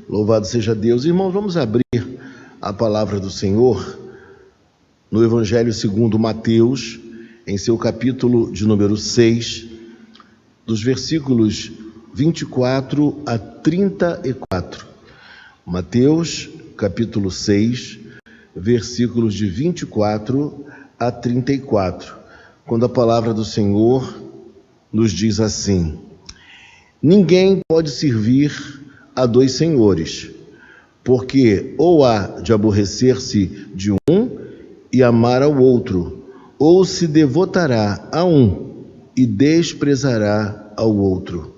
Louvado seja Deus. Irmãos, vamos abrir a palavra do Senhor no Evangelho segundo Mateus, em seu capítulo de número 6, dos versículos 24 a 34. Mateus, capítulo 6, versículos de 24 a 34, quando a palavra do Senhor nos diz assim: ninguém pode servir a dois senhores, porque ou há de aborrecer-se de um e amar ao outro, ou se devotará a um e desprezará ao outro.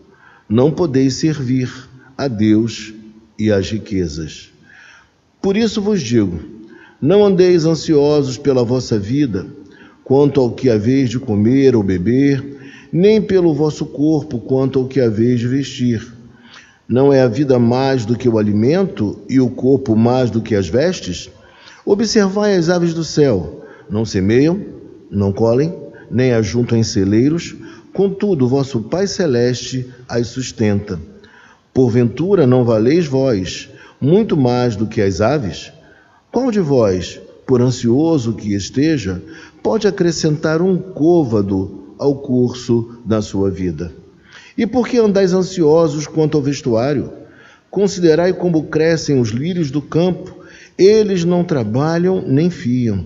Não podeis servir a Deus e às riquezas. Por isso vos digo, não andeis ansiosos pela vossa vida, quanto ao que haveis de comer ou beber, nem pelo vosso corpo, quanto ao que haveis de vestir. Não é a vida mais do que o alimento, e o corpo mais do que as vestes? Observai as aves do céu, não semeiam, não colhem, nem ajuntam em celeiros, contudo vosso Pai Celeste as sustenta. Porventura não valeis vós muito mais do que as aves? Qual de vós, por ansioso que esteja, pode acrescentar um côvado ao curso da sua vida? E por que andais ansiosos quanto ao vestuário? Considerai como crescem os lírios do campo, eles não trabalham nem fiam.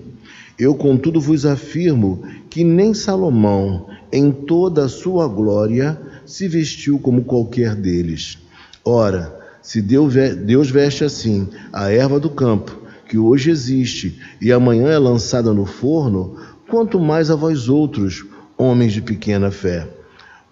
Eu, contudo, vos afirmo que nem Salomão, em toda a sua glória, se vestiu como qualquer deles. Ora, se Deus veste assim a erva do campo, que hoje existe e amanhã é lançada no forno, quanto mais a vós outros, homens de pequena fé.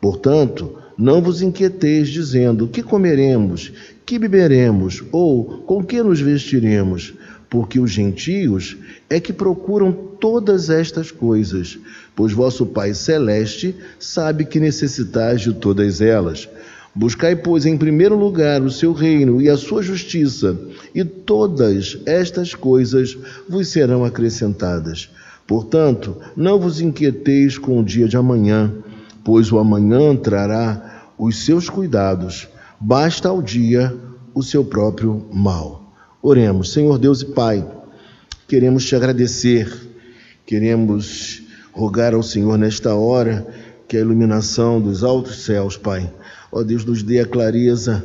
Portanto, não vos inquieteis dizendo: que comeremos, que beberemos, ou com que nos vestiremos? Porque os gentios é que procuram todas estas coisas, pois vosso Pai Celeste sabe que necessitais de todas elas. Buscai, pois, em primeiro lugar o seu reino e a sua justiça, e todas estas coisas vos serão acrescentadas. Portanto, não vos inquieteis com o dia de amanhã, pois o amanhã trará os seus cuidados. Basta ao dia o seu próprio mal. Oremos. Senhor Deus e Pai, queremos te agradecer, queremos rogar ao Senhor nesta hora que a iluminação dos altos céus, Pai, ó Deus, nos dê a clareza,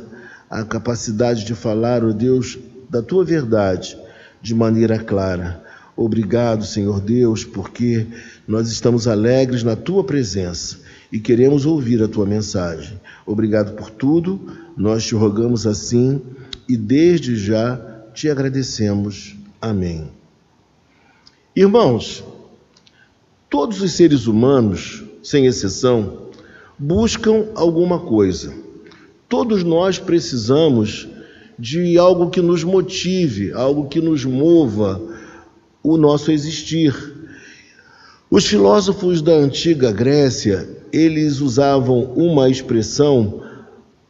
a capacidade de falar, ó Deus, da tua verdade de maneira clara. Obrigado, Senhor Deus, porque nós estamos alegres na tua presença e queremos ouvir a tua mensagem. Obrigado por tudo, nós te rogamos assim e desde já te agradecemos. Amém. Irmãos, todos os seres humanos, sem exceção, buscam alguma coisa. Todos nós precisamos de algo que nos motive, algo que nos mova o nosso existir. Os filósofos da antiga Grécia, eles usavam uma expressão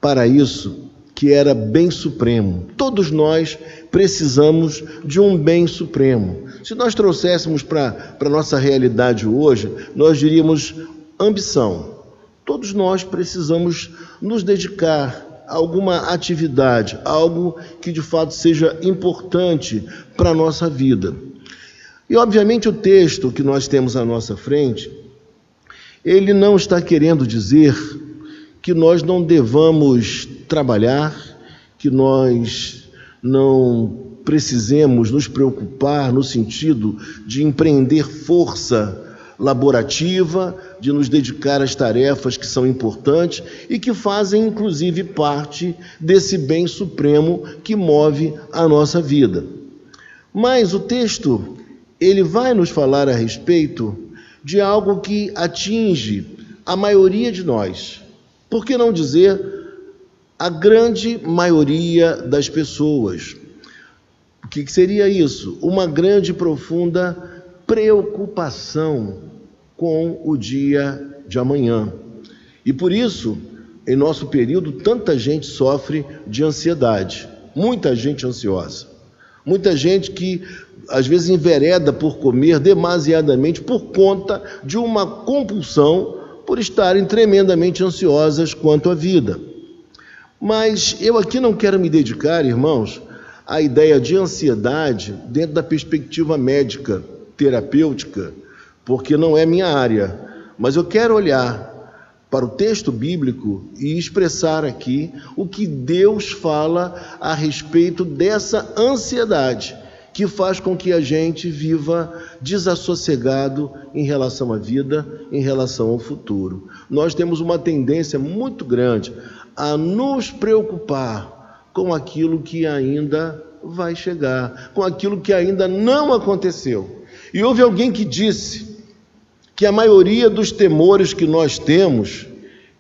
para isso, que era bem supremo. Todos nós precisamos de um bem supremo. Se nós trouxéssemos para a nossa realidade hoje, nós diríamos ambição. Todos nós precisamos nos dedicar a alguma atividade, algo que de fato seja importante para a nossa vida. E obviamente o texto que nós temos à nossa frente, ele não está querendo dizer que nós não devamos trabalhar, que nós não precisemos nos preocupar no sentido de empreender força laborativa, de nos dedicar às tarefas que são importantes e que fazem inclusive parte desse bem supremo que move a nossa vida. Mas o texto, ele vai nos falar a respeito de algo que atinge a maioria de nós. Por que não dizer a grande maioria das pessoas? O que seria isso? Uma grande e profunda preocupação com o dia de amanhã. E por isso, em nosso período, tanta gente sofre de ansiedade, muita gente ansiosa, muita gente que às vezes envereda por comer demasiadamente por conta de uma compulsão por estarem tremendamente ansiosas quanto à vida. Mas eu aqui não quero me dedicar, irmãos, à ideia de ansiedade dentro da perspectiva médica, terapêutica, porque não é minha área. Mas eu quero olhar para o texto bíblico e expressar aqui o que Deus fala a respeito dessa ansiedade que faz com que a gente viva desassossegado em relação à vida, em relação ao futuro. Nós temos uma tendência muito grande a nos preocupar com aquilo que ainda vai chegar, com aquilo que ainda não aconteceu. E houve alguém que disse que a maioria dos temores que nós temos,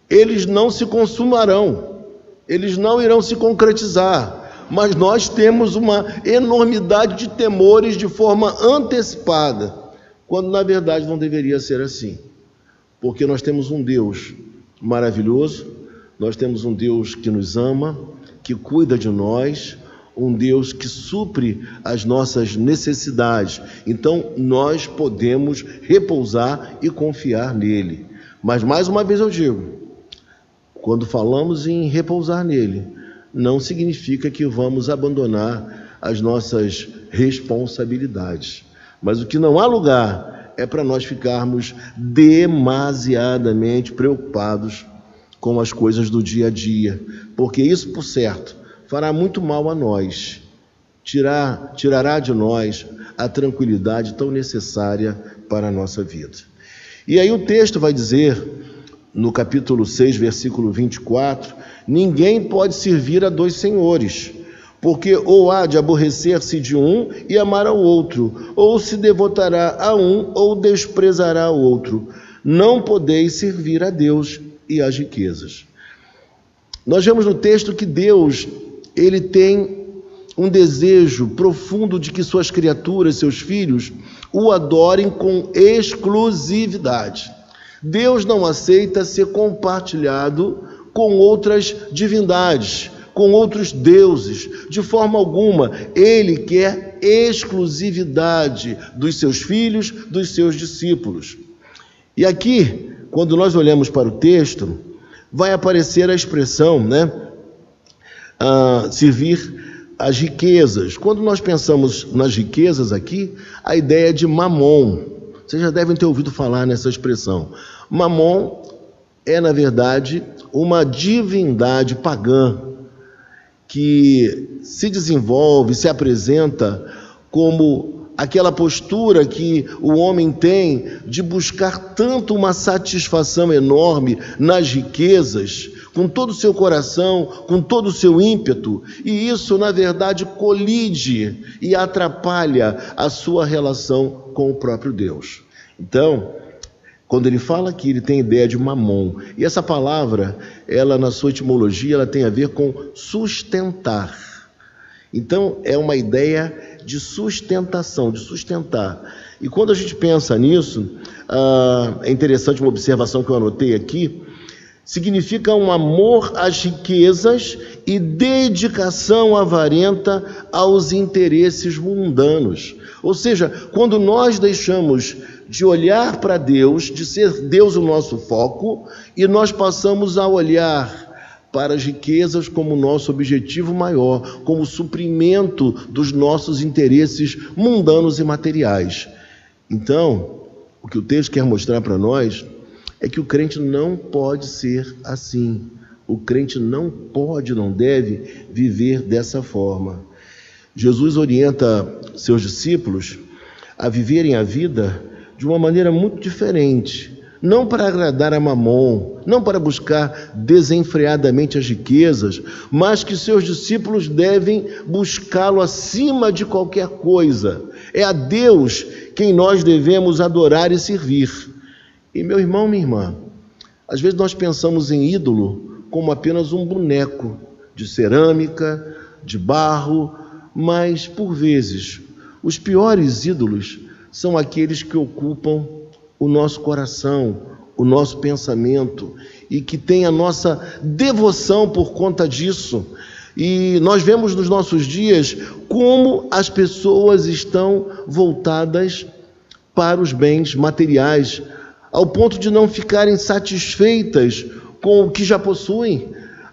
eles não se consumarão, eles não irão se concretizar, mas nós temos uma enormidade de temores de forma antecipada, quando na verdade não deveria ser assim, porque nós temos um Deus maravilhoso, nós temos um Deus que nos ama, que cuida de nós, um Deus que supre as nossas necessidades. Então nós podemos repousar e confiar nele. Mas mais uma vez eu digo, quando falamos em repousar nele, não significa que vamos abandonar as nossas responsabilidades. Mas o que não há lugar é para nós ficarmos demasiadamente preocupados com as coisas do dia a dia, porque isso, por certo, fará muito mal a nós, tirará de nós a tranquilidade tão necessária para a nossa vida. E aí o texto vai dizer, no capítulo 6, versículo 24, ninguém pode servir a dois senhores, porque ou há de aborrecer-se de um e amar ao outro, ou se devotará a um ou desprezará o outro. Não podeis servir a Deus e às riquezas. Nós vemos no texto que Deus, ele tem um desejo profundo de que suas criaturas, seus filhos, o adorem com exclusividade. Deus não aceita ser compartilhado com outras divindades, com outros deuses, de forma alguma. Ele quer exclusividade dos seus filhos, dos seus discípulos. E aqui, quando nós olhamos para o texto, vai aparecer a expressão, servir as riquezas. Quando nós pensamos nas riquezas aqui, a ideia é de mamon. Vocês já devem ter ouvido falar nessa expressão. Mamon é, na verdade, uma divindade pagã que se desenvolve, se apresenta como aquela postura que o homem tem de buscar tanto uma satisfação enorme nas riquezas, com todo o seu coração, com todo o seu ímpeto, e isso, na verdade, colide e atrapalha a sua relação com o próprio Deus. Então, quando ele fala aqui, ele tem ideia de mamon, e essa palavra, ela na sua etimologia, ela tem a ver com sustentar. Então, é uma ideia de sustentação, de sustentar. E quando a gente pensa nisso, é interessante uma observação que eu anotei aqui, significa um amor às riquezas e dedicação avarenta aos interesses mundanos. Ou seja, quando nós deixamos de olhar para Deus, de ser Deus o nosso foco, e nós passamos a olhar para as riquezas como nosso objetivo maior, como suprimento dos nossos interesses mundanos e materiais. Então, o que o texto quer mostrar para nós é que o crente não pode ser assim. O crente não pode, não deve viver dessa forma. Jesus orienta seus discípulos a viverem a vida de uma maneira muito diferente, não para agradar a Mamon, não para buscar desenfreadamente as riquezas, mas que seus discípulos devem buscá-lo acima de qualquer coisa. É a Deus quem nós devemos adorar e servir. E meu irmão, minha irmã, às vezes nós pensamos em ídolo como apenas um boneco de cerâmica, de barro, mas por vezes os piores ídolos são aqueles que ocupam o nosso coração, o nosso pensamento, e que tem a nossa devoção por conta disso. E nós vemos nos nossos dias como as pessoas estão voltadas para os bens materiais, ao ponto de não ficarem satisfeitas com o que já possuem,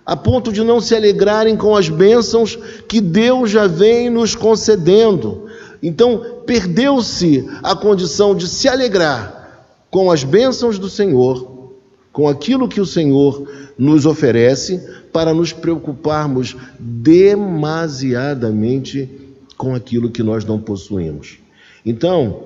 a ponto de não se alegrarem com as bênçãos que Deus já vem nos concedendo. Então, perdeu-se a condição de se alegrar com as bênçãos do Senhor, com aquilo que o Senhor nos oferece, para nos preocuparmos demasiadamente com aquilo que nós não possuímos. Então,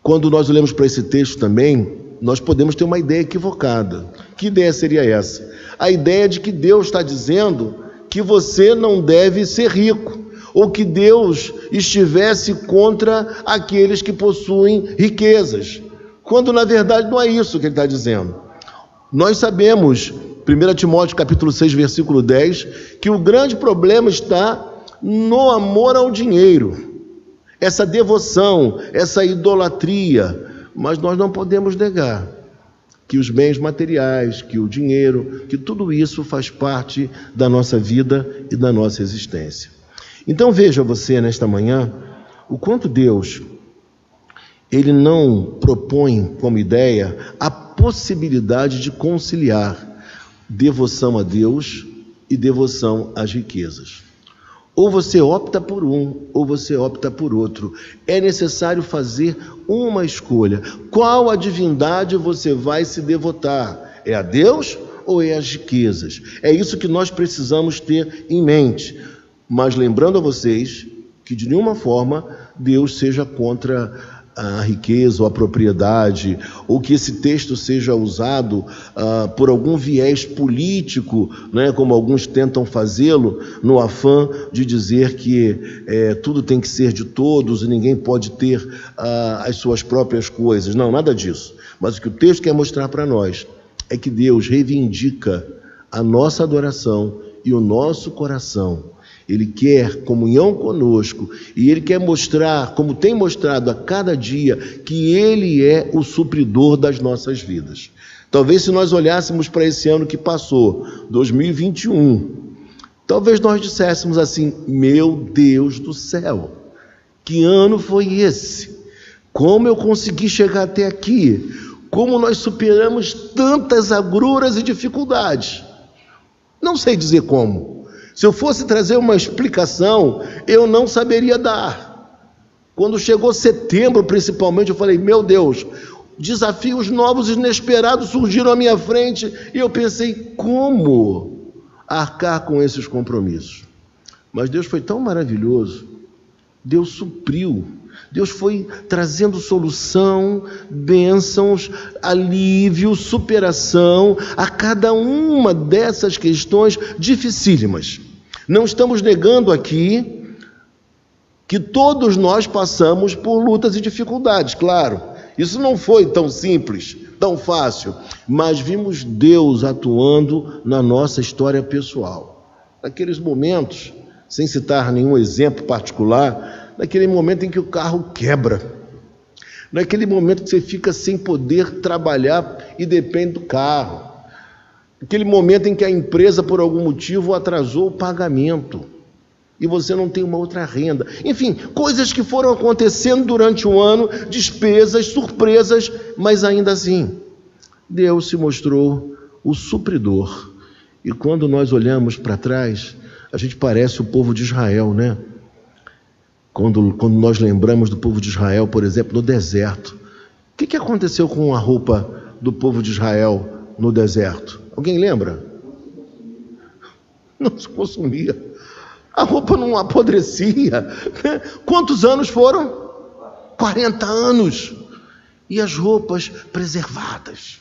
quando nós olhamos para esse texto também, nós podemos ter uma ideia equivocada. Que ideia seria essa? A ideia de que Deus está dizendo que você não deve ser rico, ou que Deus estivesse contra aqueles que possuem riquezas, quando na verdade não é isso que ele está dizendo. Nós sabemos, 1 Timóteo capítulo 6, versículo 10, que o grande problema está no amor ao dinheiro, essa devoção, essa idolatria. Mas nós não podemos negar que os bens materiais, que o dinheiro, que tudo isso faz parte da nossa vida e da nossa existência. Então veja você nesta manhã o quanto Deus, ele não propõe como ideia a possibilidade de conciliar devoção a Deus e devoção às riquezas. Ou você opta por um, ou você opta por outro. É necessário fazer uma escolha. Qual a divindade você vai se devotar? É a Deus ou é às riquezas? É isso que nós precisamos ter em mente. Mas lembrando a vocês que de nenhuma forma Deus seja contra a riqueza ou a propriedade, ou que esse texto seja usado por algum viés político, né, como alguns tentam fazê-lo, no afã de dizer que tudo tem que ser de todos e ninguém pode ter as suas próprias coisas. Não, nada disso. Mas o que o texto quer mostrar para nós é que Deus reivindica a nossa adoração e o nosso coração. Ele quer comunhão conosco e Ele quer mostrar, como tem mostrado a cada dia, que Ele é o supridor das nossas vidas. Talvez se nós olhássemos para esse ano que passou, 2021, talvez nós disséssemos assim: meu Deus do céu, que ano foi esse? Como eu consegui chegar até aqui? Como nós superamos tantas agruras e dificuldades? Não sei dizer como. Se eu fosse trazer uma explicação, eu não saberia dar. Quando chegou setembro, principalmente, eu falei: meu Deus, desafios novos e inesperados surgiram à minha frente, e eu pensei: como arcar com esses compromissos? Mas Deus foi tão maravilhoso, Deus supriu, Deus foi trazendo solução, bênçãos, alívio, superação a cada uma dessas questões dificílimas. Não estamos negando aqui que todos nós passamos por lutas e dificuldades, claro. Isso não foi tão simples, tão fácil, mas vimos Deus atuando na nossa história pessoal. Naqueles momentos, sem citar nenhum exemplo particular, naquele momento em que o carro quebra, naquele momento que você fica sem poder trabalhar e depende do carro, naquele momento em que a empresa, por algum motivo, atrasou o pagamento e você não tem uma outra renda. Enfim, coisas que foram acontecendo durante o ano, despesas, surpresas, mas ainda assim, Deus se mostrou o supridor. E quando nós olhamos para trás, a gente parece o povo de Israel, né? Quando nós lembramos do povo de Israel, por exemplo, no deserto. O que aconteceu com a roupa do povo de Israel no deserto? Alguém lembra? Não se consumia. A roupa não apodrecia. Quantos anos foram? 40 anos. E as roupas preservadas.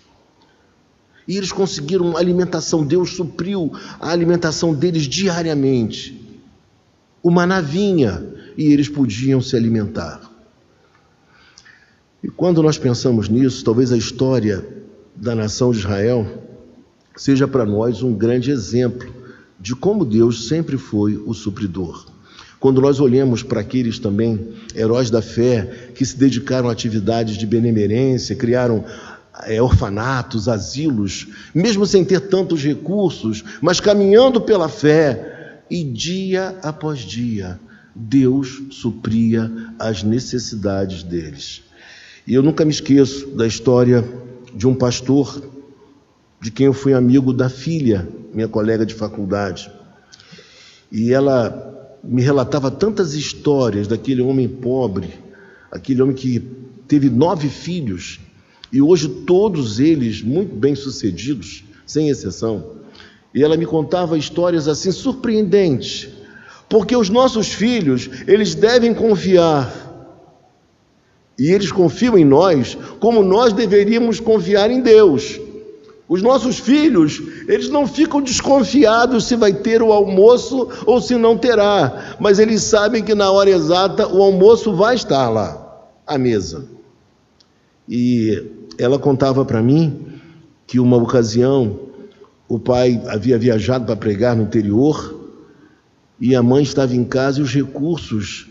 E eles conseguiram alimentação. Deus supriu a alimentação deles diariamente. O maná vinha e eles podiam se alimentar. E quando nós pensamos nisso, talvez a história da nação de Israel seja para nós um grande exemplo de como Deus sempre foi o supridor. Quando nós olhamos para aqueles também heróis da fé que se dedicaram a atividades de benemerência, criaram orfanatos, asilos, mesmo sem ter tantos recursos, mas caminhando pela fé, e dia após dia Deus supria as necessidades deles. E eu nunca me esqueço da história de um pastor de quem eu fui amigo da filha, minha colega de faculdade. E ela me relatava tantas histórias daquele homem pobre, aquele homem que teve 9 filhos, e hoje todos eles muito bem-sucedidos, sem exceção. E ela me contava histórias assim surpreendentes, porque os nossos filhos, eles devem confiar, e eles confiam em nós, como nós deveríamos confiar em Deus. Os nossos filhos, eles não ficam desconfiados se vai ter o almoço ou se não terá, mas eles sabem que na hora exata o almoço vai estar lá, à mesa. E ela contava para mim que uma ocasião o pai havia viajado para pregar no interior e a mãe estava em casa e os recursos,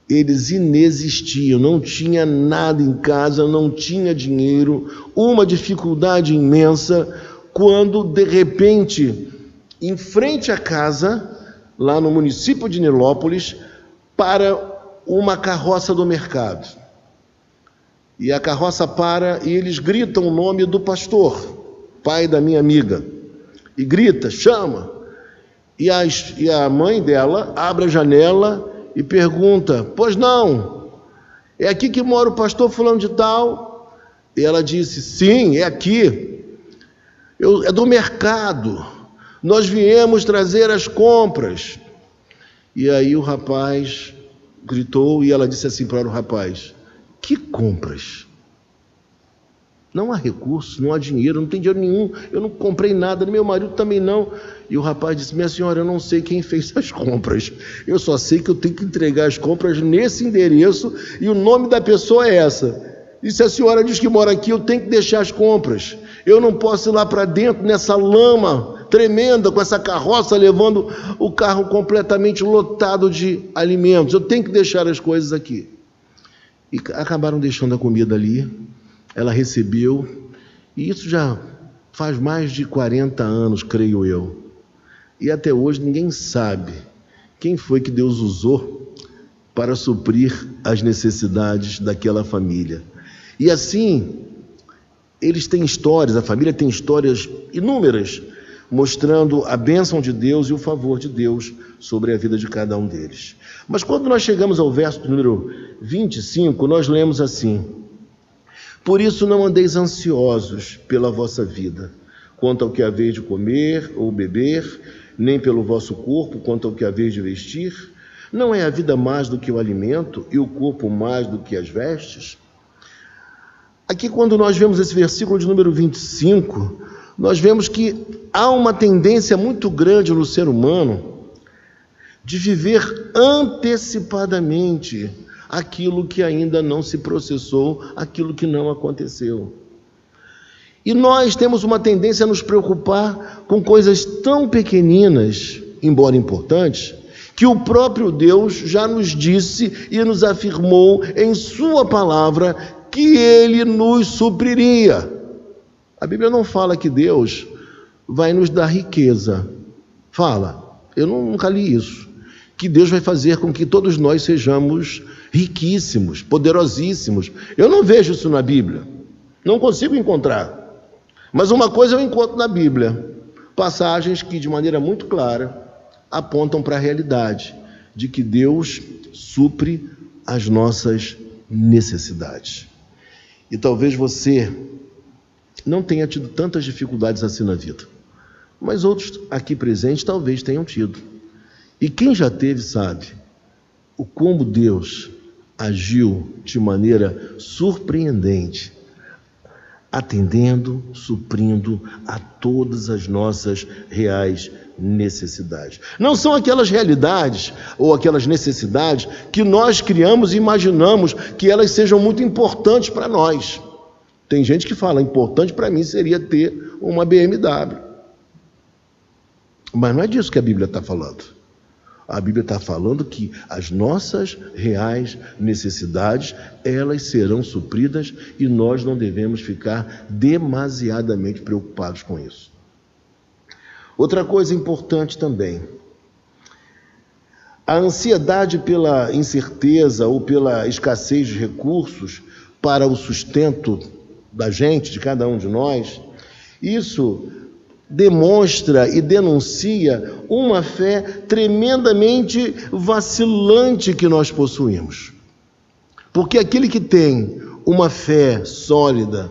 eles inexistiam, não tinha nada em casa, não tinha dinheiro, uma dificuldade imensa, quando de repente, em frente à casa, lá no município de Nilópolis, para uma carroça do mercado. E a carroça para e eles gritam o nome do pastor, pai da minha amiga, e grita, chama, e a mãe dela abre a janela e pergunta, pois não, é aqui que mora o pastor fulano de tal? E ela disse, sim, é aqui, é do mercado, nós viemos trazer as compras. E aí o rapaz gritou e ela disse assim para o rapaz, que compras? Não há recursos, não há dinheiro, não tem dinheiro nenhum, eu não comprei nada, meu marido também não. E o rapaz disse, minha senhora, eu não sei quem fez as compras, eu só sei que eu tenho que entregar as compras nesse endereço e o nome da pessoa é essa. E se a senhora diz que mora aqui, eu tenho que deixar as compras, eu não posso ir lá para dentro nessa lama tremenda, com essa carroça levando o carro completamente lotado de alimentos, eu tenho que deixar as coisas aqui. E acabaram deixando a comida ali, ela recebeu, e isso já faz mais de 40 anos, creio eu. E até hoje ninguém sabe quem foi que Deus usou para suprir as necessidades daquela família. E assim, eles têm histórias, a família tem histórias inúmeras, mostrando a bênção de Deus e o favor de Deus sobre a vida de cada um deles. Mas quando nós chegamos ao verso número 25, nós lemos assim, por isso não andeis ansiosos pela vossa vida, quanto ao que haveis de comer ou beber, nem pelo vosso corpo, quanto ao que haveis de vestir. Não é a vida mais do que o alimento e o corpo mais do que as vestes? Aqui, quando nós vemos esse versículo de número 25, nós vemos que há uma tendência muito grande no ser humano de viver antecipadamente aquilo que ainda não se processou, aquilo que não aconteceu. E nós temos uma tendência a nos preocupar com coisas tão pequeninas, embora importantes, que o próprio Deus já nos disse e nos afirmou em sua palavra que Ele nos supriria. A Bíblia não fala que Deus vai nos dar riqueza. Fala, eu nunca li isso, que Deus vai fazer com que todos nós sejamos riquíssimos, poderosíssimos. Eu não vejo isso na Bíblia, não consigo encontrar. Mas uma coisa eu encontro na Bíblia, passagens que de maneira muito clara apontam para a realidade de que Deus supre as nossas necessidades. E talvez você não tenha tido tantas dificuldades assim na vida, mas outros aqui presentes talvez tenham tido. E quem já teve sabe o como Deus agiu de maneira surpreendente, atendendo, suprindo a todas as nossas reais necessidades. Não são aquelas realidades ou aquelas necessidades que nós criamos e imaginamos que elas sejam muito importantes para nós. Tem gente que fala, importante para mim seria ter uma BMW. Mas não é disso que a Bíblia está falando. A Bíblia está falando que as nossas reais necessidades, elas serão supridas e nós não devemos ficar demasiadamente preocupados com isso. Outra coisa importante também, a ansiedade pela incerteza ou pela escassez de recursos para o sustento da gente, de cada um de nós, Isso demonstra e denuncia uma fé tremendamente vacilante que nós possuímos. Porque aquele que tem uma fé sólida,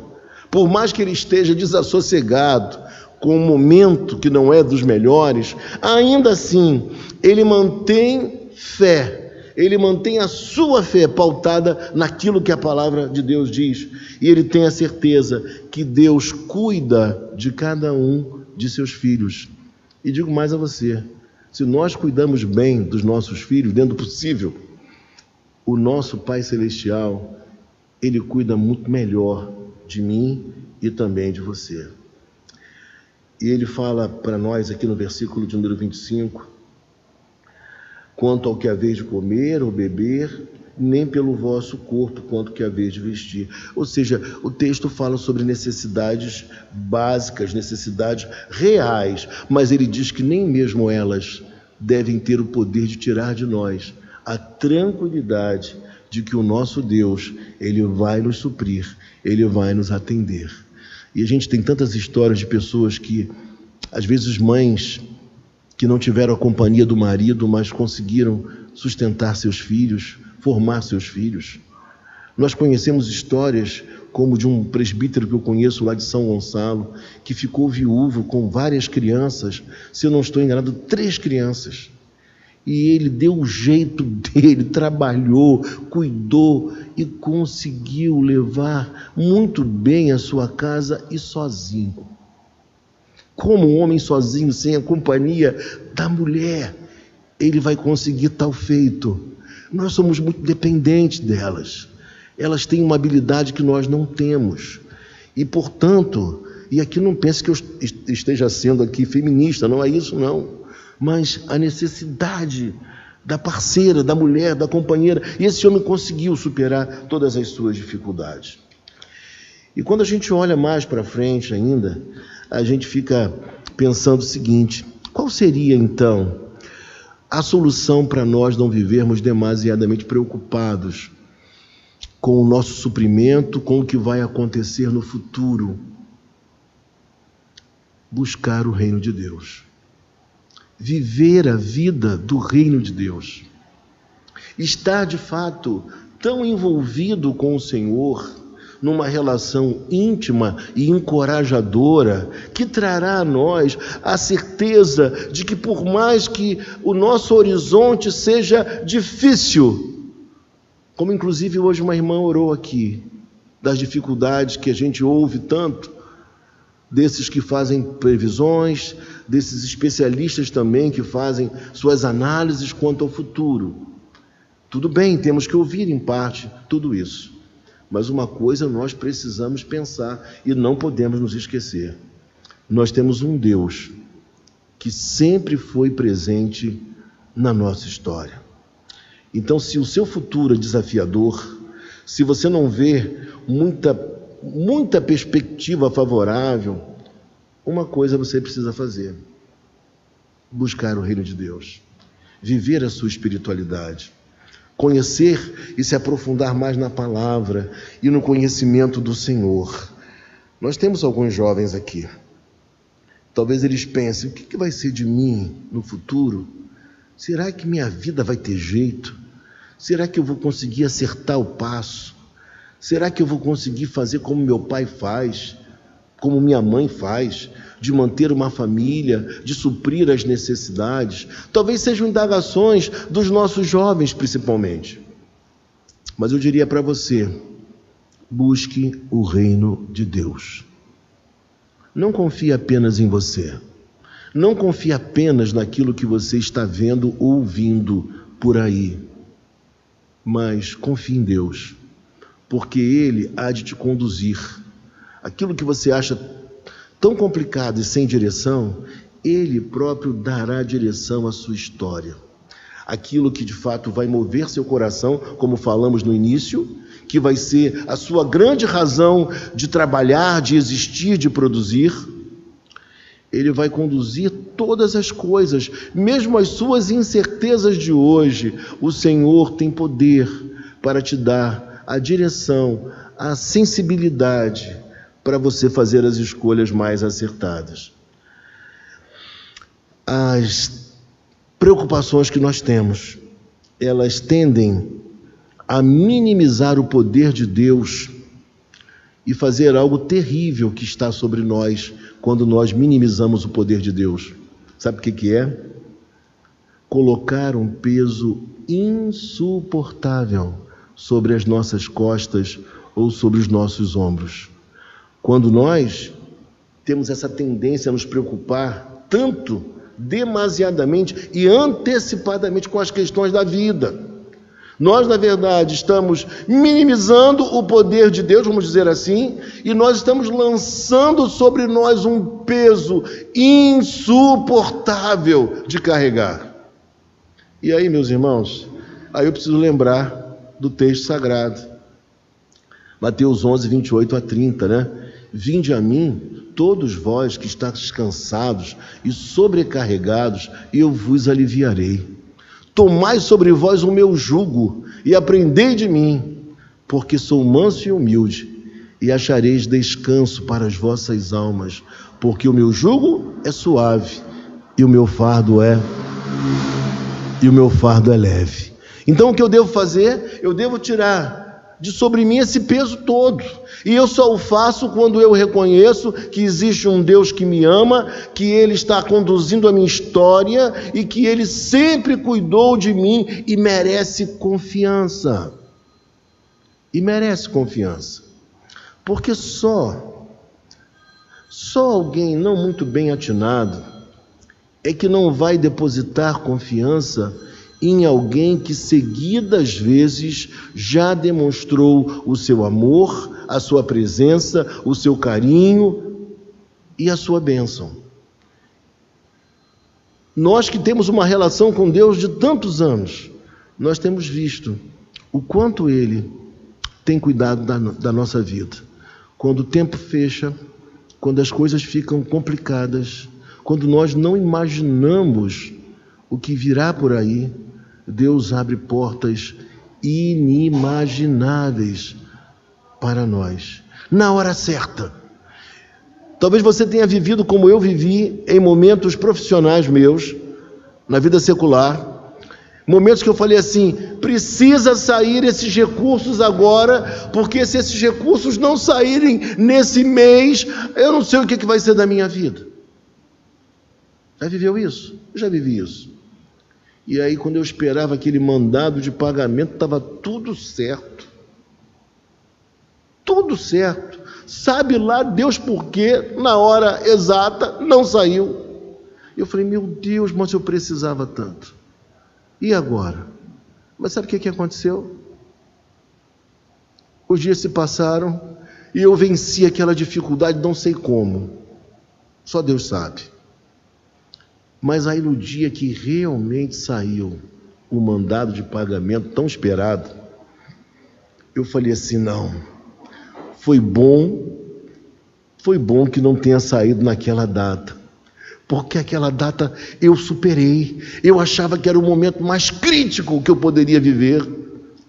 por mais que ele esteja desassossegado com um momento que não é dos melhores, ainda assim ele mantém fé. Ele mantém a sua fé pautada naquilo que a palavra de Deus diz. E ele tem a certeza que Deus cuida de cada um de seus filhos. E digo mais a você, se nós cuidamos bem dos nossos filhos, dentro do possível, o nosso Pai Celestial, Ele cuida muito melhor de mim e também de você. E Ele fala para nós aqui no versículo de número 25, quanto ao que haveis de comer ou beber, nem pelo vosso corpo quanto que haveis de vestir. Ou seja, o texto fala sobre necessidades básicas, necessidades reais, mas ele diz que nem mesmo elas devem ter o poder de tirar de nós a tranquilidade de que o nosso Deus, Ele vai nos suprir, Ele vai nos atender. E a gente tem tantas histórias de pessoas que, às vezes, mães que não tiveram a companhia do marido, mas conseguiram sustentar seus filhos, formar seus filhos. Nós conhecemos histórias como de um presbítero que eu conheço lá de São Gonçalo, que ficou viúvo com várias crianças, se eu não estou enganado, 3 crianças. E ele deu o jeito dele, trabalhou, cuidou e conseguiu levar muito bem a sua casa e sozinho. Como um homem sozinho, sem a companhia da mulher, ele vai conseguir tal feito. Nós somos muito dependentes delas. Elas têm uma habilidade que nós não temos. E, portanto, e aqui não pense que eu esteja sendo aqui feminista, não é isso não. Mas a necessidade da parceira, da mulher, da companheira. E esse homem conseguiu superar todas as suas dificuldades. E quando a gente olha mais para frente ainda, a gente fica pensando o seguinte: qual seria então a solução para nós não vivermos demasiadamente preocupados com o nosso suprimento, com o que vai acontecer no futuro? Buscar o reino de Deus. Viver a vida do reino de Deus. Estar, de fato, tão envolvido com o Senhor, numa relação íntima e encorajadora, que trará a nós a certeza de que, por mais que o nosso horizonte seja difícil, como inclusive hoje uma irmã orou aqui, das dificuldades que a gente ouve tanto, desses que fazem previsões, desses especialistas também que fazem suas análises quanto ao futuro. Tudo bem, temos que ouvir em parte tudo isso. Mas uma coisa nós precisamos pensar e não podemos nos esquecer. Nós temos um Deus que sempre foi presente na nossa história. Então, se o seu futuro é desafiador, se você não vê muita perspectiva favorável, uma coisa você precisa fazer: buscar o reino de Deus, viver a sua espiritualidade, conhecer e se aprofundar mais na palavra e no conhecimento do Senhor. Nós temos alguns jovens aqui. Talvez eles pensem: o que vai ser de mim no futuro? Será que minha vida vai ter jeito? Será que eu vou conseguir acertar o passo? Será que eu vou conseguir fazer como meu pai faz, como minha mãe faz, de manter uma família, de suprir as necessidades? Talvez sejam indagações dos nossos jovens, principalmente. Mas eu diria para você: busque o reino de Deus. Não confie apenas em você. Não confie apenas naquilo que você está vendo ou ouvindo por aí. Mas confie em Deus, porque Ele há de te conduzir. Aquilo que você acha tão complicado e sem direção, Ele próprio dará direção à sua história. Aquilo que de fato vai mover seu coração, como falamos no início, que vai ser a sua grande razão de trabalhar, de existir, de produzir, Ele vai conduzir todas as coisas, mesmo as suas incertezas de hoje. O Senhor tem poder para te dar a direção, a sensibilidade, para você fazer as escolhas mais acertadas. As preocupações que nós temos, elas tendem a minimizar o poder de Deus e fazer algo terrível que está sobre nós quando nós minimizamos o poder de Deus. Sabe o que é? Colocar um peso insuportável sobre as nossas costas ou sobre os nossos ombros. Quando nós temos essa tendência a nos preocupar tanto, demasiadamente e antecipadamente com as questões da vida, nós, na verdade, estamos minimizando o poder de Deus, vamos dizer assim, e nós estamos lançando sobre nós um peso insuportável de carregar. E aí, meus irmãos, aí eu preciso lembrar do texto sagrado. Mateus 11, 28 a 30, né? Vinde a mim, todos vós que estáis cansados e sobrecarregados, e eu vos aliviarei. Tomai sobre vós o meu jugo e aprendei de mim, porque sou manso e humilde, e achareis descanso para as vossas almas, porque o meu jugo é suave e o meu fardo é leve. Então o que eu devo fazer? Eu devo tirar de sobre mim esse peso todo, e eu só o faço quando eu reconheço que existe um Deus que me ama, que Ele está conduzindo a minha história e que Ele sempre cuidou de mim e merece confiança. Porque só alguém não muito bem atinado é que não vai depositar confiança em alguém que seguidas vezes já demonstrou o seu amor, a sua presença, o seu carinho e a sua bênção. Nós que temos uma relação com Deus de tantos anos, nós temos visto o quanto Ele tem cuidado da nossa vida. Quando o tempo fecha, quando as coisas ficam complicadas, quando nós não imaginamos o que virá por aí, Deus abre portas inimagináveis para nós, na hora certa. Talvez você tenha vivido como eu vivi em momentos profissionais meus, na vida secular, momentos que eu falei assim, precisa sair esses recursos agora, porque se esses recursos não saírem nesse mês, eu não sei o que vai ser da minha vida. Já viveu isso? Eu já vivi isso. E aí, quando eu esperava aquele mandado de pagamento, estava tudo certo. Tudo certo. Sabe lá Deus por quê, na hora exata, não saiu. Eu falei, meu Deus, mas eu precisava tanto. E agora? Mas sabe o que aconteceu? Os dias se passaram e eu venci aquela dificuldade, não sei como. Só Deus sabe. Mas aí no dia que realmente saiu o mandado de pagamento tão esperado, eu falei assim, não, foi bom que não tenha saído naquela data, porque aquela data eu superei, eu achava que era o momento mais crítico que eu poderia viver,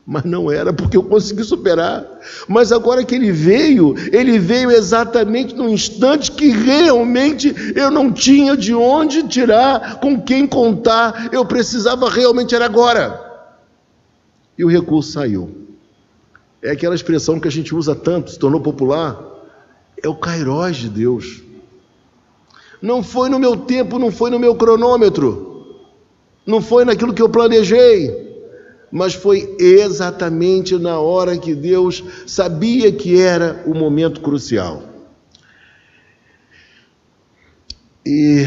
mas não era, porque eu consegui superar. Mas agora que ele veio exatamente no instante que realmente eu não tinha de onde tirar, com quem contar, eu precisava realmente, era agora. E o recurso saiu. É aquela expressão que a gente usa tanto, se tornou popular, é o kairós de Deus. Não foi no meu tempo, não foi no meu cronômetro, não foi naquilo que eu planejei, mas foi exatamente na hora que Deus sabia que era o momento crucial. E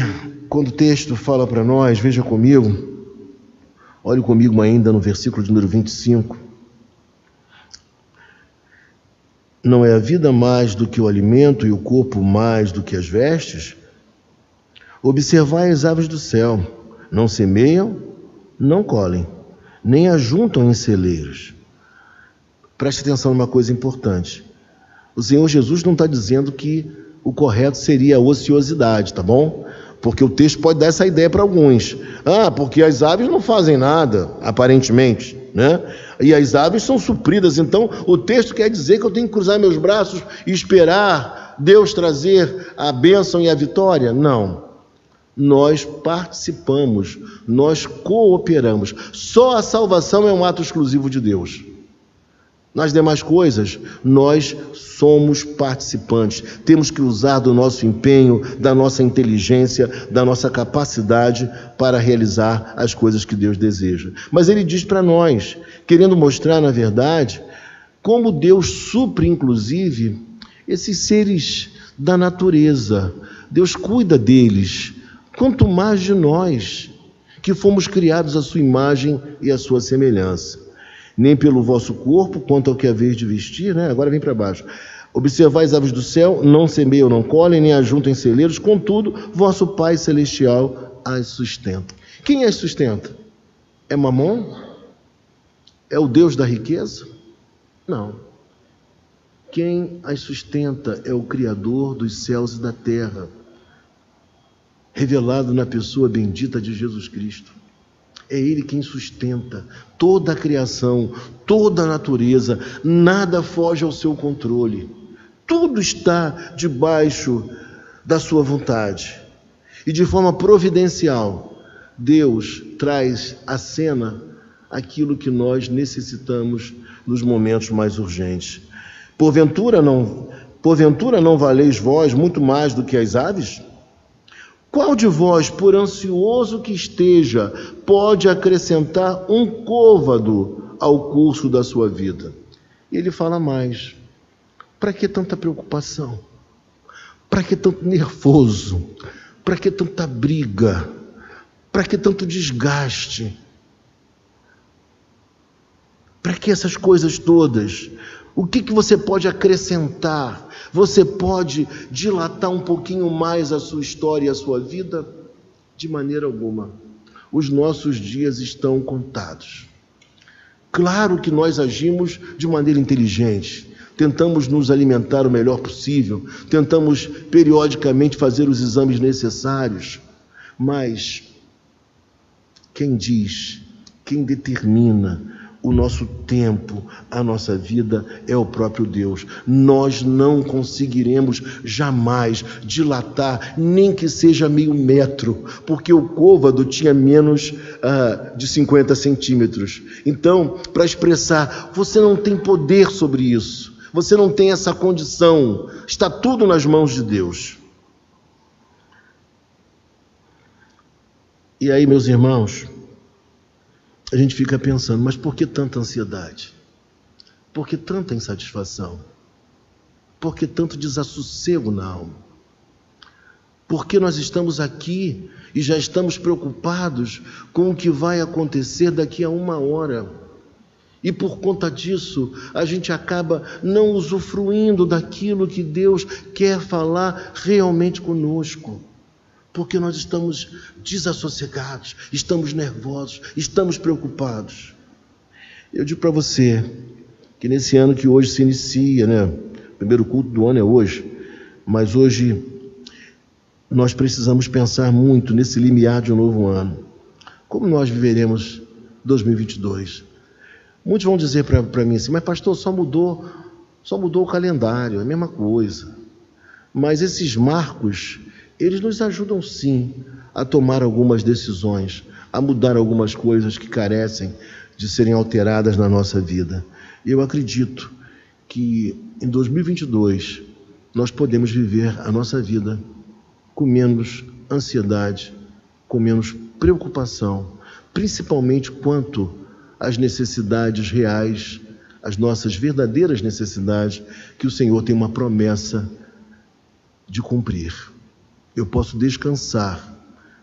quando o texto fala para nós, veja comigo, olhe comigo ainda no versículo de número 25. Não é a vida mais do que o alimento e o corpo mais do que as vestes? Observai as aves do céu, não semeiam, não colhem, nem ajuntam em celeiros. Preste atenção numa coisa importante. O Senhor Jesus não está dizendo que o correto seria a ociosidade, tá bom? Porque o texto pode dar essa ideia para alguns. Porque as aves não fazem nada, aparentemente, né? E as aves são supridas. Então, o texto quer dizer que eu tenho que cruzar meus braços e esperar Deus trazer a bênção e a vitória? Não. Nós participamos, nós cooperamos. Só a salvação é um ato exclusivo de Deus. Nas demais coisas, nós somos participantes. Temos que usar do nosso empenho, da nossa inteligência, da nossa capacidade para realizar as coisas que Deus deseja. Mas ele diz para nós, querendo mostrar, na verdade, como Deus supre, inclusive, esses seres da natureza. Deus cuida deles, quanto mais de nós, que fomos criados à sua imagem e à sua semelhança. Nem pelo vosso corpo, quanto ao que haveis de vestir, né? Agora vem para baixo. Observai as aves do céu, não semeiam, não colhem, nem ajuntam em celeiros, contudo, vosso Pai Celestial as sustenta. Quem as sustenta? É Mamon? É o Deus da riqueza? Não. Quem as sustenta é o Criador dos céus e da terra, revelado na pessoa bendita de Jesus Cristo. É Ele quem sustenta toda a criação, toda a natureza, nada foge ao seu controle. Tudo está debaixo da sua vontade. E de forma providencial, Deus traz à cena aquilo que nós necessitamos nos momentos mais urgentes. Porventura não valeis vós muito mais do que as aves? Qual de vós, por ansioso que esteja, pode acrescentar um côvado ao curso da sua vida? E ele fala mais. Para que tanta preocupação? Para que tanto nervoso? Para que tanta briga? Para que tanto desgaste? Para que essas coisas todas? O que você pode acrescentar? Você pode dilatar um pouquinho mais a sua história e a sua vida? De maneira alguma. Os nossos dias estão contados. Claro que nós agimos de maneira inteligente. Tentamos nos alimentar o melhor possível. Tentamos periodicamente fazer os exames necessários. Mas quem diz, quem determina o nosso tempo, a nossa vida é o próprio Deus. Nós não conseguiremos jamais dilatar, nem que seja meio metro, porque o côvado tinha menos de 50 centímetros. Então, para expressar, você não tem poder sobre isso, você não tem essa condição, está tudo nas mãos de Deus. E aí, meus irmãos, a gente fica pensando, mas por que tanta ansiedade? Por que tanta insatisfação? Por que tanto desassossego na alma? Por que nós estamos aqui e já estamos preocupados com o que vai acontecer daqui a 1 hora? E por conta disso, a gente acaba não usufruindo daquilo que Deus quer falar realmente conosco. Porque nós estamos desassossegados, estamos nervosos, estamos preocupados. Eu digo para você que nesse ano que hoje se inicia, né? O primeiro culto do ano é hoje, mas hoje nós precisamos pensar muito nesse limiar de um novo ano. Como nós viveremos 2022? Muitos vão dizer para mim assim, mas pastor, só mudou o calendário, é a mesma coisa. Mas esses marcos, eles nos ajudam sim a tomar algumas decisões, a mudar algumas coisas que carecem de serem alteradas na nossa vida. E eu acredito que em 2022 nós podemos viver a nossa vida com menos ansiedade, com menos preocupação, principalmente quanto às necessidades reais, as nossas verdadeiras necessidades, que o Senhor tem uma promessa de cumprir. Eu posso descansar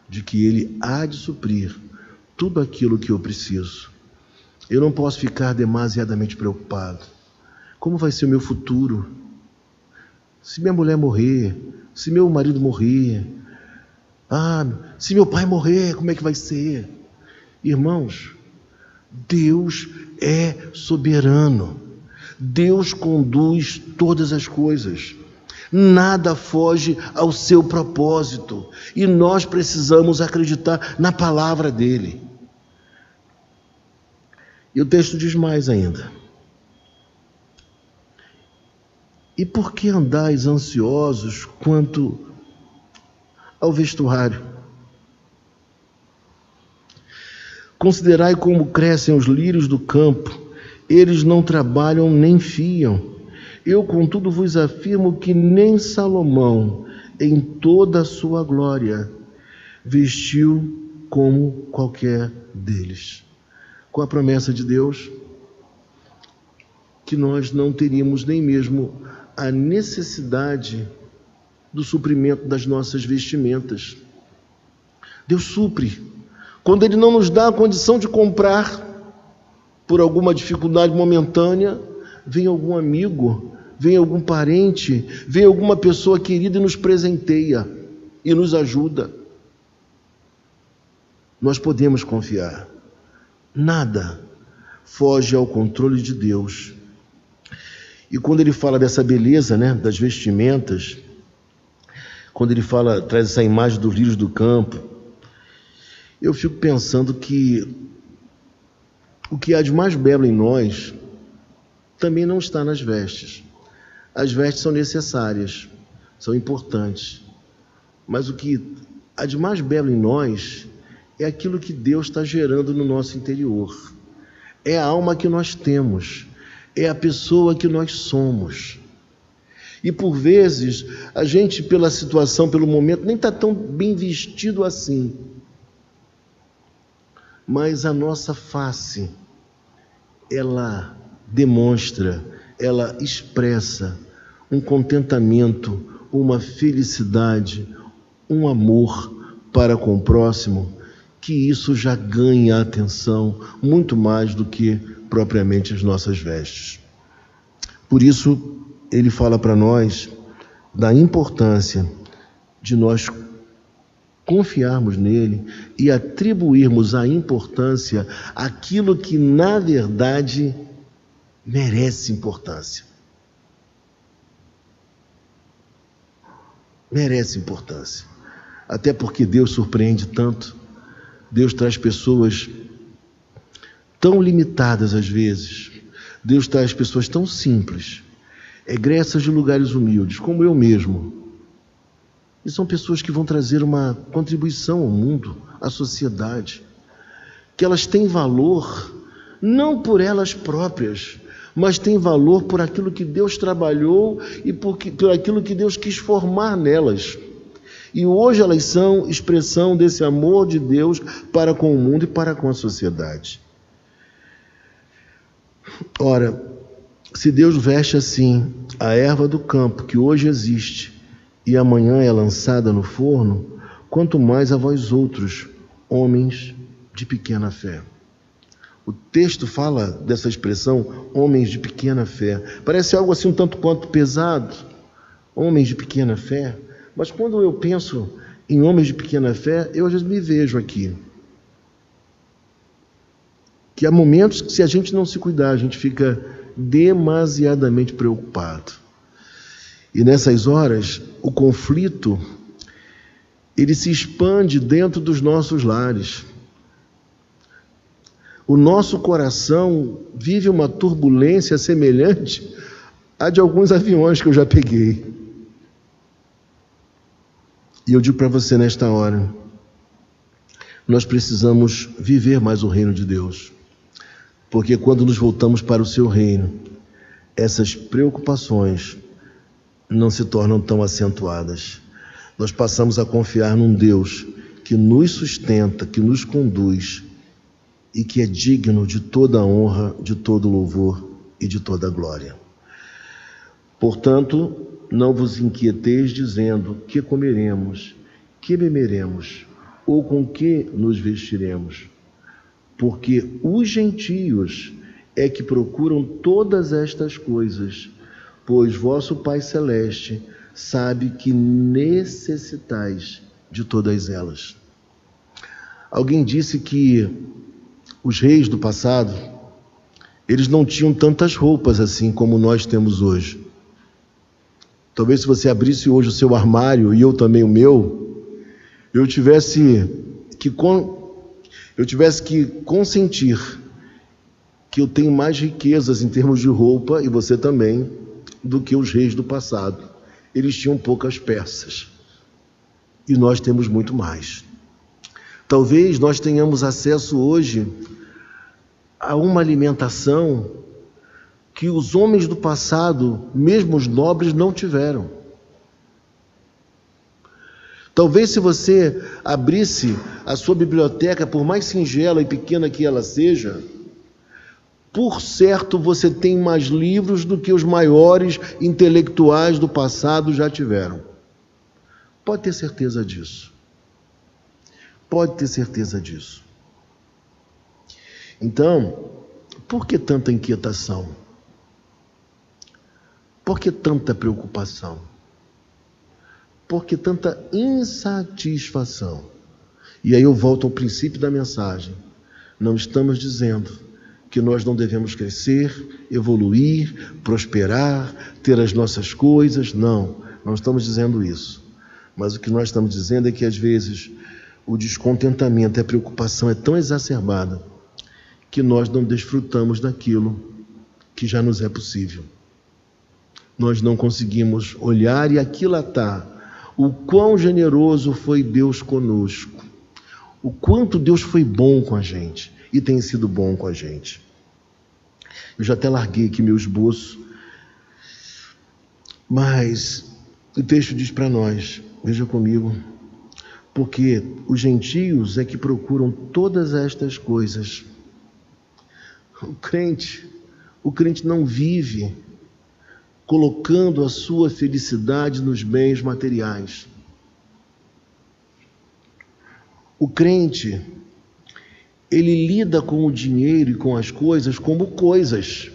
de que Ele há de suprir tudo aquilo que eu preciso. Eu não posso ficar demasiadamente preocupado. Como vai ser o meu futuro? Se minha mulher morrer, se meu marido morrer, se meu pai morrer, como é que vai ser? Irmãos, Deus é soberano. Deus conduz todas as coisas. Nada foge ao seu propósito. E nós precisamos acreditar na palavra dele. E o texto diz mais ainda. E E por que andais ansiosos quanto ao vestuário? Considerai como crescem os lírios do campo, eles não trabalham nem fiam. Eu, contudo, vos afirmo que nem Salomão, em toda a sua glória, vestiu como qualquer deles. Com a promessa de Deus, que nós não teríamos nem mesmo a necessidade do suprimento das nossas vestimentas. Deus supre. Quando Ele não nos dá a condição de comprar, por alguma dificuldade momentânea, vem algum amigo, vem algum parente, vem alguma pessoa querida e nos presenteia e nos ajuda. Nós podemos confiar. Nada foge ao controle de Deus. E quando Ele fala dessa beleza, das vestimentas, quando Ele traz essa imagem dos lírios do campo, eu fico pensando que o que há de mais belo em nós também não está nas vestes. As vestes são necessárias, são importantes, mas o que há de mais belo em nós é aquilo que Deus está gerando no nosso interior. É a alma que nós temos, é a pessoa que nós somos. E por vezes, a gente, pela situação, pelo momento, nem está tão bem vestido assim. Mas a nossa face, ela demonstra, ela expressa um contentamento, uma felicidade, um amor para com o próximo, que isso já ganha atenção muito mais do que propriamente as nossas vestes. Por isso, ele fala para nós da importância de nós confiarmos nele e atribuirmos a importância àquilo que, na verdade, merece importância. Merece importância. Até porque Deus surpreende tanto. Deus traz pessoas tão limitadas às vezes. Deus traz pessoas tão simples, egressas de lugares humildes, como eu mesmo. E são pessoas que vão trazer uma contribuição ao mundo, à sociedade, que elas têm valor, não por elas próprias, mas têm valor por aquilo que Deus trabalhou e por aquilo que Deus quis formar nelas. E hoje elas são expressão desse amor de Deus para com o mundo e para com a sociedade. Ora, se Deus veste assim a erva do campo que hoje existe e amanhã é lançada no forno, quanto mais a vós outros, homens de pequena fé. O texto fala dessa expressão, homens de pequena fé. Parece algo assim um tanto quanto pesado, homens de pequena fé. Mas quando eu penso em homens de pequena fé, eu às vezes me vejo aqui. Que há momentos que, se a gente não se cuidar, a gente fica demasiadamente preocupado. E nessas horas, o conflito, ele se expande dentro dos nossos lares. O nosso coração vive uma turbulência semelhante à de alguns aviões que eu já peguei. E eu digo para você nesta hora, nós precisamos viver mais o reino de Deus. Porque quando nos voltamos para o seu reino, essas preocupações não se tornam tão acentuadas. Nós passamos a confiar num Deus que nos sustenta, que nos conduz e que é digno de toda a honra, de todo o louvor e de toda a glória. Portanto, não vos inquieteis dizendo que comeremos, que beberemos, ou com que nos vestiremos, porque os gentios é que procuram todas estas coisas, pois vosso Pai Celeste sabe que necessitais de todas elas. Alguém disse que os reis do passado, eles não tinham tantas roupas assim como nós temos hoje. Talvez se você abrisse hoje o seu armário, e eu também o meu, eu tivesse que consentir que eu tenho mais riquezas em termos de roupa, e você também, do que os reis do passado. Eles tinham poucas peças e nós temos muito mais. Talvez nós tenhamos acesso hoje a uma alimentação que os homens do passado, mesmo os nobres, não tiveram. Talvez se você abrisse a sua biblioteca, por mais singela e pequena que ela seja, por certo você tem mais livros do que os maiores intelectuais do passado já tiveram. Pode ter certeza disso. Pode ter certeza disso. Então, por que tanta inquietação? Por que tanta preocupação? Por que tanta insatisfação? E aí eu volto ao princípio da mensagem. Não estamos dizendo que nós não devemos crescer, evoluir, prosperar, ter as nossas coisas. Não estamos dizendo isso. Mas o que nós estamos dizendo é que às vezes o descontentamento e a preocupação é tão exacerbada que nós não desfrutamos daquilo que já nos é possível. Nós não conseguimos olhar e aquilatar o quão generoso foi Deus conosco, o quanto Deus foi bom com a gente e tem sido bom com a gente. Eu já até larguei aqui meu esboço, mas o texto diz para nós, veja comigo, porque os gentios é que procuram todas estas coisas. O crente não vive colocando a sua felicidade nos bens materiais. O crente, ele lida com o dinheiro e com as coisas como coisas.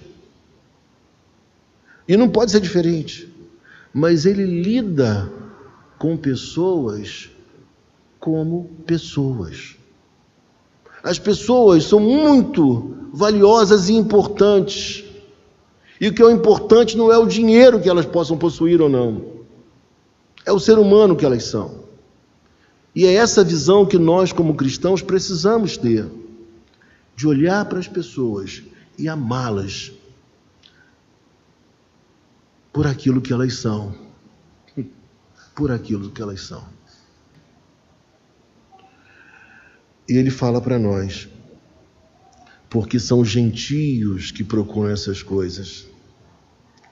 E não pode ser diferente. Mas ele lida com pessoas como pessoas. As pessoas são muito valiosas e importantes. E o que é importante não é o dinheiro que elas possam possuir ou não. É o ser humano que elas são. E é essa visão que nós, como cristãos, precisamos ter. De olhar para as pessoas e amá-las por aquilo que elas são. Por aquilo que elas são. E ele fala para nós, porque são gentios que procuram essas coisas.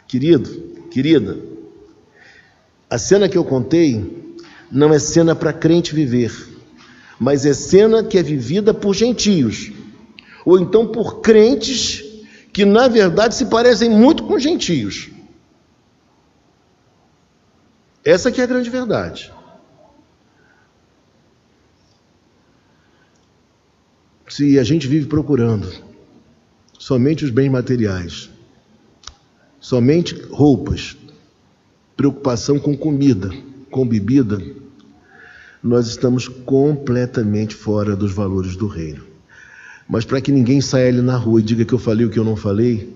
Querido, querida, a cena que eu contei não é cena para crente viver, mas é cena que é vivida por gentios, ou então por crentes que na verdade se parecem muito com gentios. Essa que é a grande verdade. Se a gente vive procurando somente os bens materiais, somente roupas, preocupação com comida, com bebida, nós estamos completamente fora dos valores do reino. Mas para que ninguém saia ali na rua e diga que eu falei o que eu não falei,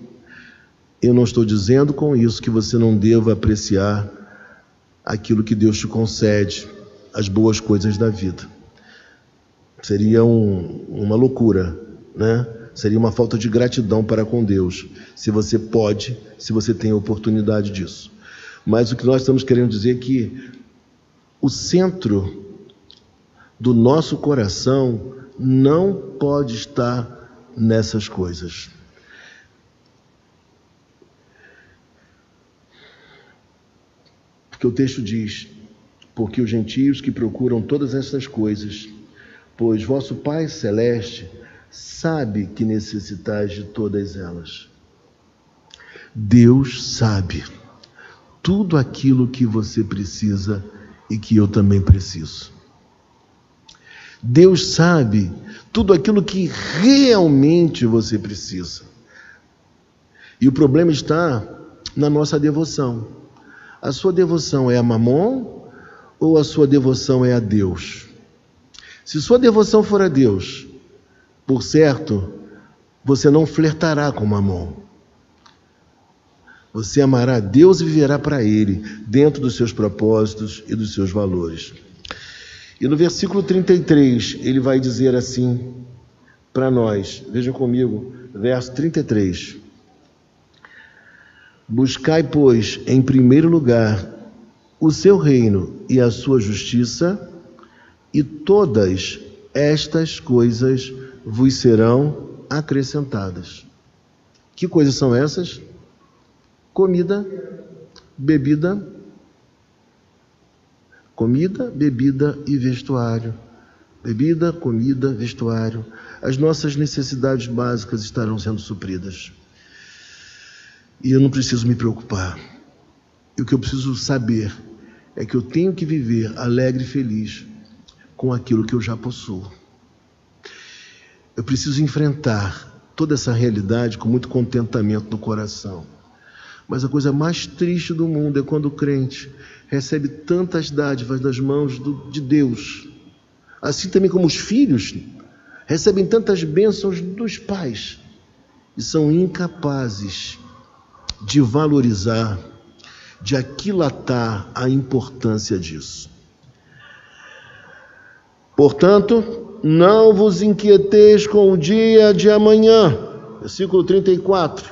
eu não estou dizendo com isso que você não deva apreciar aquilo que Deus te concede, as boas coisas da vida. Seria uma loucura, né? Seria uma falta de gratidão para com Deus, se você pode, se você tem a oportunidade disso. Mas o que nós estamos querendo dizer é que o centro do nosso coração não pode estar nessas coisas. Porque o texto diz, porque os gentios que procuram todas essas coisas, pois vosso Pai Celeste sabe que necessitais de todas elas. Deus sabe tudo aquilo que você precisa e que eu também preciso. Deus sabe tudo aquilo que realmente você precisa. E o problema está na nossa devoção. A sua devoção é a Mamon ou a sua devoção é a Deus? Se sua devoção for a Deus, por certo, você não flertará com Mamon. Você amará a Deus e viverá para Ele, dentro dos seus propósitos e dos seus valores. E no versículo 33, ele vai dizer assim para nós, veja comigo, verso 33. Buscai, pois, em primeiro lugar o seu reino e a sua justiça, e todas estas coisas vos serão acrescentadas. Que coisas são essas? Comida, bebida e vestuário. Bebida, comida, vestuário. As nossas necessidades básicas estarão sendo supridas. E eu não preciso me preocupar. E o que eu preciso saber é que eu tenho que viver alegre e feliz com aquilo que eu já possuo. Eu preciso enfrentar toda essa realidade com muito contentamento no coração. Mas a coisa mais triste do mundo é quando o crente recebe tantas dádivas das mãos de Deus, assim também como os filhos recebem tantas bênçãos dos pais e são incapazes de valorizar, de aquilatar a importância disso. Portanto, não vos inquieteis com o dia de amanhã. Versículo 34.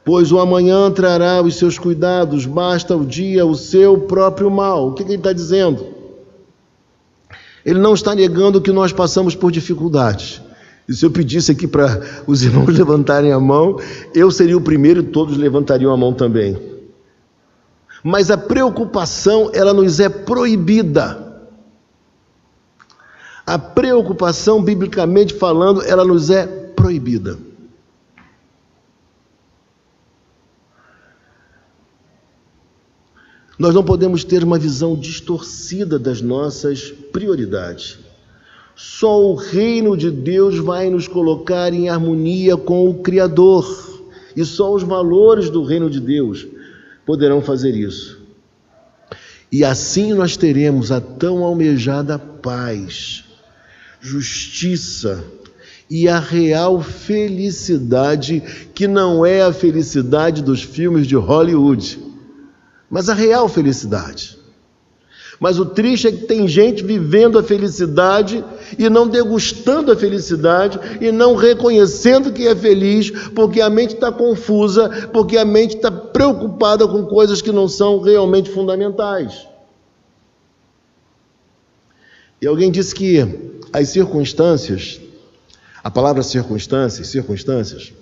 Pois o amanhã trará os seus cuidados, basta o dia o seu próprio mal. O que ele está dizendo? Ele não está negando que nós passamos por dificuldades. E se eu pedisse aqui para os irmãos levantarem a mão, eu seria o primeiro e todos levantariam a mão também. Mas a preocupação, ela nos é proibida. A preocupação, biblicamente falando, ela nos é proibida. Nós não podemos ter uma visão distorcida das nossas prioridades. Só o reino de Deus vai nos colocar em harmonia com o Criador. E só os valores do reino de Deus poderão fazer isso. E assim nós teremos a tão almejada paz, justiça e a real felicidade, que não é a felicidade dos filmes de Hollywood, mas a real felicidade. Mas o triste é que tem gente vivendo a felicidade e não degustando a felicidade e não reconhecendo que é feliz, porque a mente está confusa, porque a mente está preocupada com coisas que não são realmente fundamentais. E alguém disse que as circunstâncias, a palavra circunstâncias,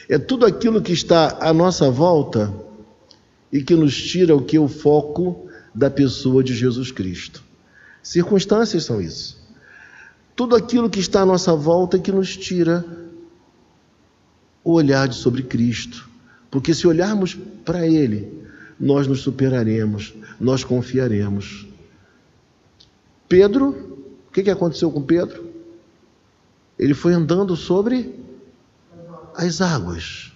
é tudo aquilo que está à nossa volta e que nos tira o que? O foco da pessoa de Jesus Cristo. Circunstâncias são isso. Tudo aquilo que está à nossa volta que nos tira o olhar sobre Cristo. Porque se olharmos para Ele, nós nos superaremos, nós confiaremos. Pedro, o que aconteceu com Pedro? Ele foi andando sobre as águas.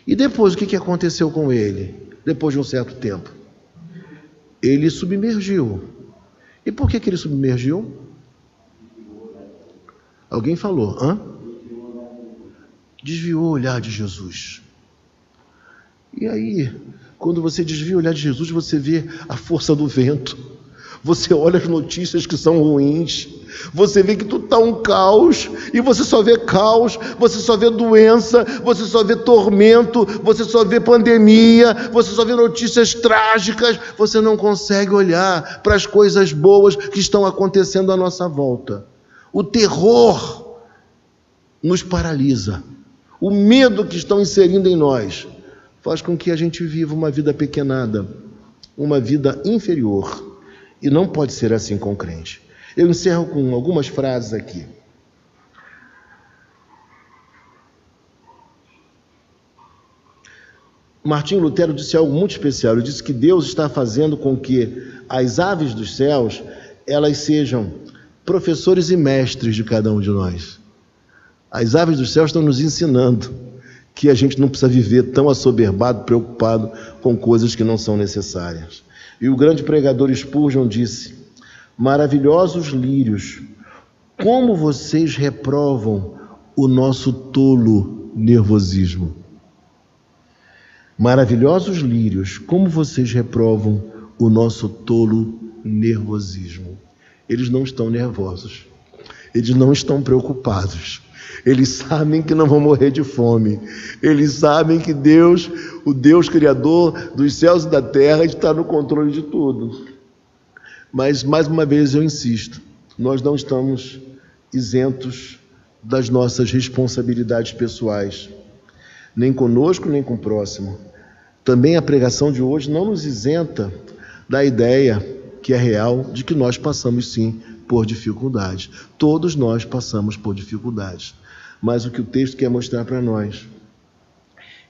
E depois, o que aconteceu com ele? Depois de um certo tempo, ele submergiu. E por que ele submergiu? Alguém falou, desviou o olhar de Jesus. E aí, quando você desvia o olhar de Jesus, você vê a força do vento. Você olha as notícias que são ruins, você vê que tudo está um caos, e você só vê caos, você só vê doença, você só vê tormento, você só vê pandemia, você só vê notícias trágicas, você não consegue olhar para as coisas boas que estão acontecendo à nossa volta. O terror nos paralisa, o medo que estão inserindo em nós faz com que a gente viva uma vida pequenada, uma vida inferior. E não pode ser assim com o crente. Eu encerro com algumas frases aqui. Martinho Lutero disse algo muito especial. Ele disse que Deus está fazendo com que as aves dos céus, elas sejam professores e mestres de cada um de nós. As aves dos céus estão nos ensinando que a gente não precisa viver tão assoberbado, preocupado com coisas que não são necessárias. E o grande pregador Spurgeon disse: maravilhosos lírios, como vocês reprovam o nosso tolo nervosismo. Maravilhosos lírios, como vocês reprovam o nosso tolo nervosismo. Eles não estão nervosos, eles não estão preocupados, Eles sabem que não vão morrer de fome. Eles sabem que Deus, o Deus Criador dos céus e da terra, está no controle de tudo. Mas, mais uma vez, eu insisto, nós não estamos isentos das nossas responsabilidades pessoais, nem conosco, nem com o próximo. Também a pregação de hoje não nos isenta da ideia, que é real, de que nós passamos sim por dificuldades. Todos nós passamos por dificuldades. Mas o que o texto quer mostrar para nós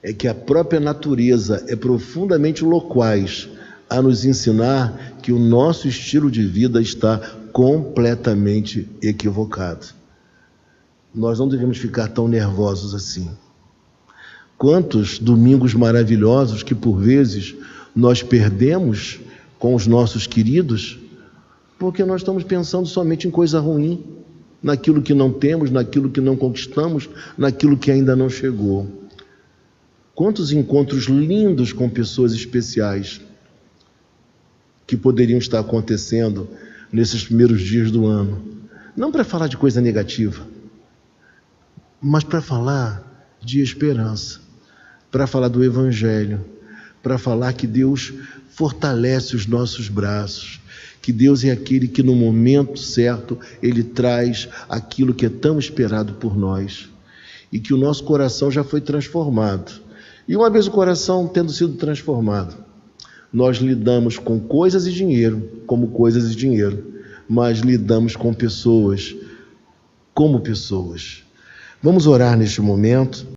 é que a própria natureza é profundamente loquaz a nos ensinar que o nosso estilo de vida está completamente equivocado. Nós não devemos ficar tão nervosos assim. Quantos domingos maravilhosos que por vezes nós perdemos com os nossos queridos, porque nós estamos pensando somente em coisa ruim, naquilo que não temos, naquilo que não conquistamos, naquilo que ainda não chegou. Quantos encontros lindos com pessoas especiais que poderiam estar acontecendo nesses primeiros dias do ano. Não para falar de coisa negativa, mas para falar de esperança, para falar do Evangelho, para falar que Deus fortalece os nossos braços, que Deus é aquele que no momento certo Ele traz aquilo que é tão esperado por nós, e que o nosso coração já foi transformado. E uma vez o coração tendo sido transformado, nós lidamos com coisas e dinheiro como coisas e dinheiro, mas lidamos com pessoas como pessoas. Vamos orar neste momento.